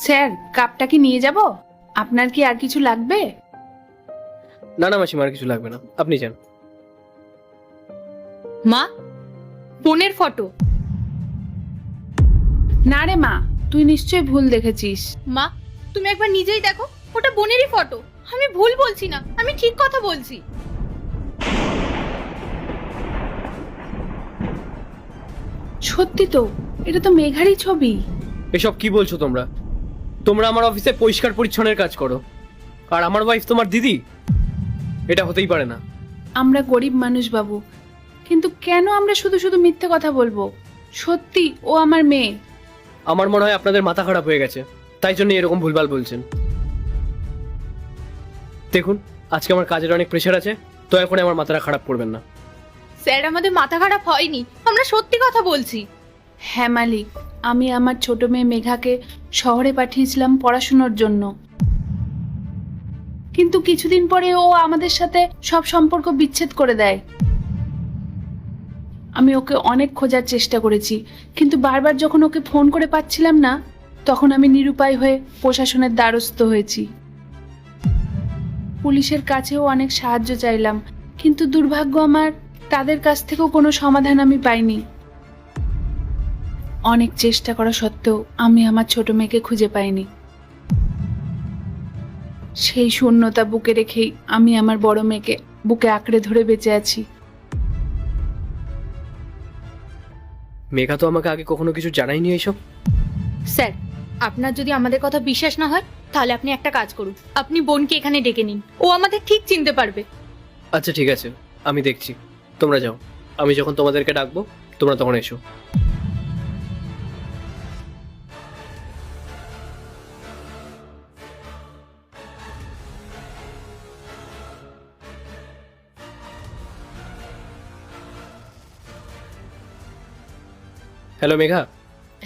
Sir, কাপটা কি নিয়ে যাব? আপনার কি আর কিছু লাগবে? না না মাসিমা, আর কিছু লাগবে না, আপনি যান। মা, বোনের ফটো। না রে মা, তুই নিশ্চয়ই ভুল দেখেছিস। মা, তুমি একবার নিজেই দেখো, ওটা বোনেরই ফটো। আমি ভুল বলছি না, আমি ঠিক কথা বলছি। সত্যি তো, এটা তো মেঘারই ছবি। এসব কি বলছো তোমরা? তোমরা আমার অফিসে পরিষ্কার পরিচ্ছন্নের কাজ করো, আর আমার ওয়াইফ তোমার দিদি? এটা হতেই পারে না। আমরা গরিব মানুষ বাবু, কিন্তু কেন আমরা শুধু শুধু মিথ্যে কথা বলবো? সত্যি ও আমার মেয়ে। আমার মনে হয় আপনাদের মাথা খারাপ হয়ে গেছে, তাই জন্য এরকম ভুলভাল বলছেন। দেখুন, আজকে আমার কাজের অনেক প্রেশার আছে, দয়া করে আমার মাথাটা খারাপ করবেন না। স্যার, আমাদের মাথা খারাপ হয়নি, আমরা সত্যি কথা বলছি। হ্যাঁ মালিক, আমি আমার ছোট মেয়ে মেঘাকে শহরে পাঠিয়েছিলাম পড়াশোনার জন্য, কিন্তু কিছুদিন পরে ও আমাদের সাথে সব সম্পর্ক বিচ্ছেদ করে দেয়। আমি ওকে অনেক খোঁজার চেষ্টা করেছি, কিন্তু বারবার যখন ওকে ফোন করে পাচ্ছিলাম না, তখন আমি নিরুপায় হয়ে প্রশাসনের দ্বারস্থ হয়েছি। পুলিশের কাছেও অনেক সাহায্য চাইলাম, কিন্তু দুর্ভাগ্য আমার, তাদের কাছ থেকেও কোনো সমাধান আমি পাইনি। অনেক চেষ্টা করা সত্ত্বেও আমি আমার ছোট মেয়েকে খুঁজে পাইনি। সেই শূন্যতা বুকে রেখেই আমি আমার বড় মেয়েকে বুকে আঁকড়ে ধরে বেঁচে আছি। মেঘা তো আমাকে আগে কখনো কিছু জানায়নি এইসব। স্যার, আপনার যদি আমাদের কথা বিশ্বাস না হয়, তাহলে আপনি একটা কাজ করুন, আপনি বোনকে এখানে ডেকে নিন, ও আমাদের ঠিক চিনতে পারবে। আচ্ছা ঠিক আছে, আমি দেখছি। তোমরা যাও, আমি যখন তোমাদেরকে ডাকবো তোমরা তখন এসো। হ্যালো মেঘা।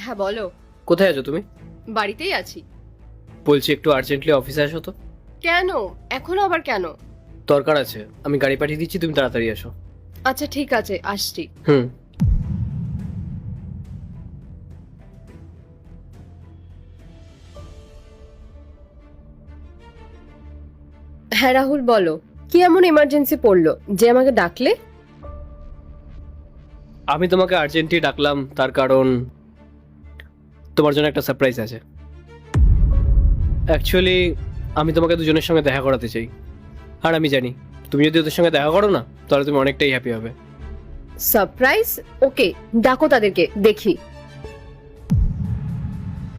হ্যাঁ বলো। কোথায় আছো তুমি? বাড়িতেই আছি। বলছি একটু আর্জেন্টলি অফিসে আসো তো। কেন? এখনো আবার কেন? দরকার আছে, আমি গাড়ি পাঠিয়ে দিচ্ছি, তুমি তাড়াতাড়ি আসো। আচ্ছা ঠিক আছে, আসছি। হুম। হ্যাঁ রাহুল, বলো কি এমন ইমার্জেন্সি পড়লো যে আমাকে ডাকলে? আমি তোমাকে আর্জেন্টলি ডাকলাম তার কারণ তোমার জন্য একটা সারপ্রাইজ আছে। অ্যাকচুয়ালি আমি তোমাকে দুজনের সঙ্গে দেখা করাতে চাই, আর আমি জানি তুমি যদি ওদের সঙ্গে দেখা করো না, তাহলে তুমি অনেকটাই হ্যাপি হবে। সারপ্রাইজ? ওকে, ডাকো তাদেরকে, দেখি।